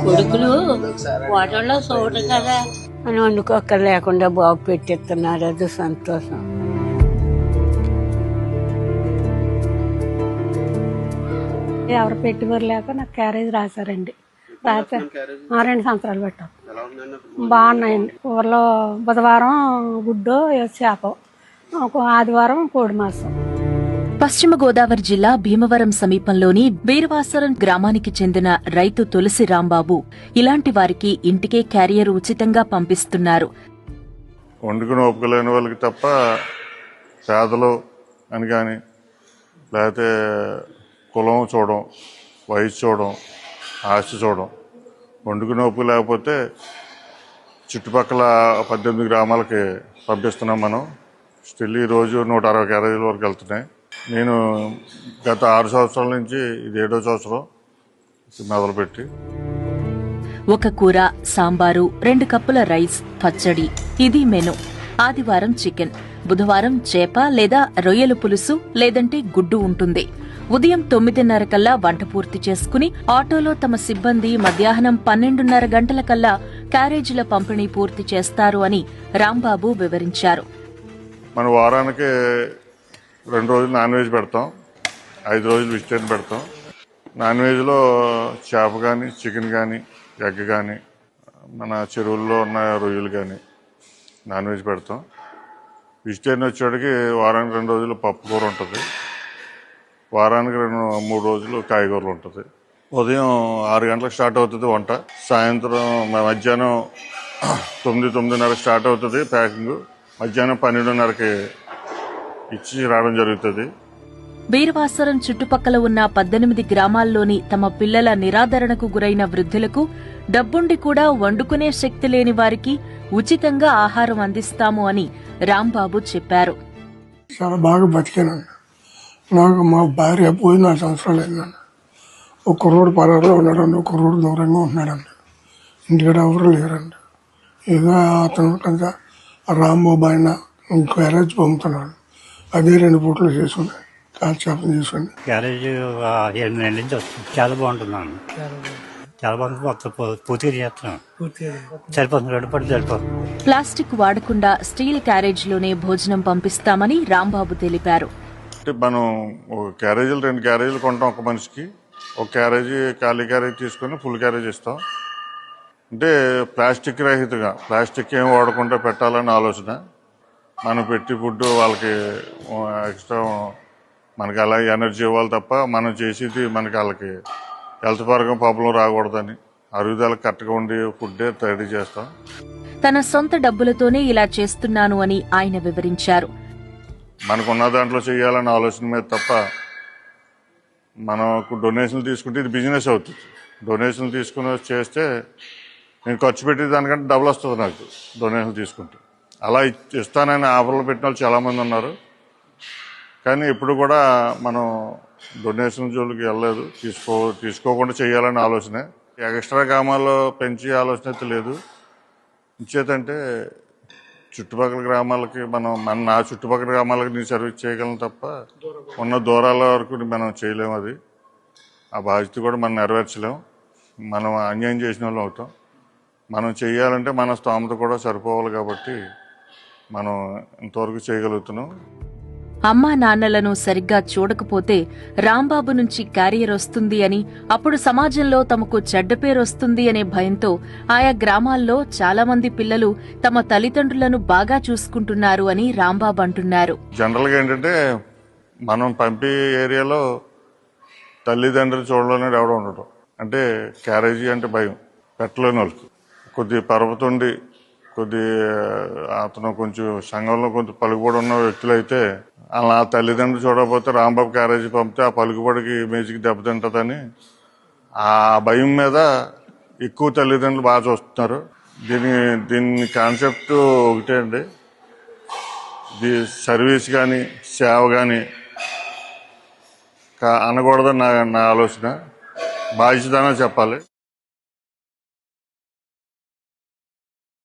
కొడుకులు వాటర్లో చూడరు కదా అని వండుకోక్కర్ లేకుండా బాబు పెట్టిస్తున్నారు. అది సంతోషం. ఎవరు పెట్టుబడి లేక నాకు క్యారేజ్ రాశారండి. రాశారు 2 సంవత్సరాలు పెట్టాం. బాగున్నాయండి. ఊర్లో బుధవారం గుడ్డు చేప, ఆదివారం కోడి మాంసం. పశ్చిమ గోదావరి జిల్లా భీమవరం సమీపంలోని బీరవాసరం గ్రామానికి చెందిన రైతు తులసి రాంబాబు ఇలాంటి వారికి ఇంటికే క్యారియర్ ఉచితంగా పంపిస్తున్నారు. వండుకుని ఒప్పుకోలేని వాళ్ళకి తప్ప పేదలు అని కానీ, లేకపోతే కులం చూడడం, వయసు చూడడం, ఆస్తి చూడడం, వండుకుని ఒప్పు లేకపోతే చుట్టుపక్కల 18 గ్రామాలకి పంపిస్తున్నాం మనం. స్టిల్ ఈరోజు 160 క్యారేజీల వరకు వెళ్తున్నాయి. నేను గత 6 సంవత్సరాల నుంచి ఇది 7వ సంవత్సరం మొదలుపెట్టి. ఒక కూర, సాంబారు, 2 కప్పుల రైస్, పచ్చడి, ఇది మెను. ఆదివారం చికెన్, బుధవారం చేప లేదా రొయ్యల పులుసు లేదంటే గుడ్డు ఉంటుంది. ఉదయం 9:30 కల్లా వంట పూర్తి చేసుకుని ఆటోలో తమ సిబ్బంది మధ్యాహ్నం 12:30 గంటల కల్లా క్యారేజీల పంపిణీ పూర్తి చేస్తారు అని రాంబాబు వివరించారు. మన వారానికి 2 రోజులు నాన్ వెజ్ పెడతాం, 5 రోజులు వెజిటేరియన్ పెడతాం. నాన్ వెజ్లో చేప కానీ, చికెన్ కానీ, ఎగ్ కానీ, మన చెరువుల్లో ఉన్న రొయ్యలు కానీ నాన్ వెజ్ పెడతాం. వెజిటేరియన్ వచ్చేటికి వారానికి 2 రోజులు పప్పు కూర ఉంటుంది, వారానికి 3 రోజులు కాయగూరలు ఉంటుంది. ఉదయం 6 గంటలకు స్టార్ట్ అవుతుంది వంట, సాయంత్రం మధ్యాహ్నం 9:30 స్టార్ట్ అవుతుంది ప్యాకింగ్, మధ్యాహ్నం 12:30కి ఇచ్చి రావడం జరుగుతుంది. బీరవాసరం చుట్టుపక్కల ఉన్న 18 గ్రామాల్లోని తమ పిల్లల నిరాదరణకు గురైన వృద్ధులకు, డబ్బుండి కూడా వండుకునే శక్తి లేని వారికి ఉచితంగా ఆహారం అందిస్తాము అని రాంబాబు చెప్పారు. చాలా బాగా బతికానండి. నాకు మా భార్య పోయి 4 సంవత్సరాలు అయిందండి. ఒక కుర్రోడు పరారులో ఉన్నాడండి, ఒక కుర్రోడు దూరంగా ఉంటున్నాడండి. ఇంటికాడ ఎవరు లేరండి. ఇక అతను కదా రాంబాబు ఆయన క్యారేజ్ పంపుతున్నాడు. అదే 2 పూటలు చేసుకుని కాల్చేపం చేసుకుని క్యారేజ్ 7 నెలల నుంచి వస్తుంది. చాలా బాగుంటున్నాను, చాలా బాగుంటుంది. మొత్తం పూర్తిగా చేస్తున్నాం, సరిపోతుంది, 2 పూటలు సరిపోతుంది. ప్లాస్టిక్ వాడకుండా స్టీల్ క్యారేజ్లోనే భోజనం పంపిస్తామని రాంబాబు తెలిపారు. మనం ఒక క్యారేజీలు 2 క్యారేజీలు కొంటాం ఒక మనిషికి. ఒక క్యారేజీ ఖాళీ క్యారేజీ తీసుకుని ఫుల్ క్యారేజ్ ఇస్తాం. అంటే ప్లాస్టిక్ రహితంగా, ప్లాస్టిక్ ఏం వాడకుండా పెట్టాలని ఆలోచన. మనం పెట్టి ఫుడ్ వాళ్ళకి ఎక్స్ట్రా మనకి అలా ఎనర్జీ ఇవ్వాలి తప్ప మనం చేసేది మనకి వాళ్ళకి హెల్త్ పరంగా ప్రాబ్లం రాకూడదని అరుగుదలకు కరెక్ట్గా ఉండి ఫుడ్డే రెడీ చేస్తాం. తన సొంత డబ్బులతోనే ఇలా చేస్తున్నాను అని ఆయన వివరించారు. మనకున్న దాంట్లో చేయాలన్న ఆలోచన మీద తప్ప మనకు డొనేషన్లు తీసుకుంటే ఇది బిజినెస్ అవుతుంది. డొనేషన్లు తీసుకుని చేస్తే నేను ఖర్చు పెట్టే దానికంటే డబుల్ వస్తుంది నాకు డొనేషన్లు తీసుకుంటే. అలా ఇస్తానని ఆఫర్లు పెట్టిన వాళ్ళు చాలామంది ఉన్నారు. కానీ ఇప్పుడు కూడా మనం డొనేషన్ జోలికి వెళ్ళలేదు, తీసుకోకుండా చేయాలనే ఆలోచనే. ఎక్స్ట్రా గ్రామాల్లో పెంచే ఆలోచన అయితే లేదు. ఇచ్చేదంటే చుట్టుపక్కల గ్రామాలకి నా చుట్టుపక్కల గ్రామాలకి నేను సర్వీస్ చేయగలను తప్ప ఉన్న దూరాల వరకు మనం చేయలేము. అది ఆ బాధ్యత కూడా మనం నెరవేర్చలేము. మనం అన్యాయం చేసిన వాళ్ళు అవుతాం. మనం చేయాలంటే మన స్తోమత కూడా సరిపోవాలి కాబట్టి మనం ఇంతవరకు చేయగలుగుతున్నాం. అమ్మా నాన్నలను సరిగ్గా చూడకపోతే రాంబాబు నుంచి క్యారియర్ వస్తుంది అని, అప్పుడు సమాజంలో తమకు చెడ్డ పేరొస్తుంది అనే భయంతో ఆయా గ్రామాల్లో చాలా మంది పిల్లలు తమ తల్లిదండ్రులను బాగా చూసుకుంటున్నారు అని రాంబాబు అంటున్నారు. జనరల్గా ఏంటంటే మనం పంపే ఏరియాలో తల్లిదండ్రులు చూడలేని ఎవడో ఉండటం. అంటే క్యారేజీ అంటే భయం పెట్టలేని వాళ్ళకి. కొద్ది పరపతుండి అతను కొంచెం సంఘంలో కొంచెం పలుకుబడి ఉన్న వ్యక్తులు అయితే అలా తల్లిదండ్రులు చూడకపోతే రాంబాబు క్యారేజీ పంపితే ఆ పలుకుబడికి ఇమేజ్కి దెబ్బతింటుందని ఆ భయం మీద ఎక్కువ తల్లిదండ్రులు బాగా చూస్తున్నారు. దీని కాన్సెప్ట్ ఒకటే అండి, సర్వీస్ కానీ సేవ కానీ అనకూడదని నా ఆలోచన. బాధ్యతనే చెప్పాలి.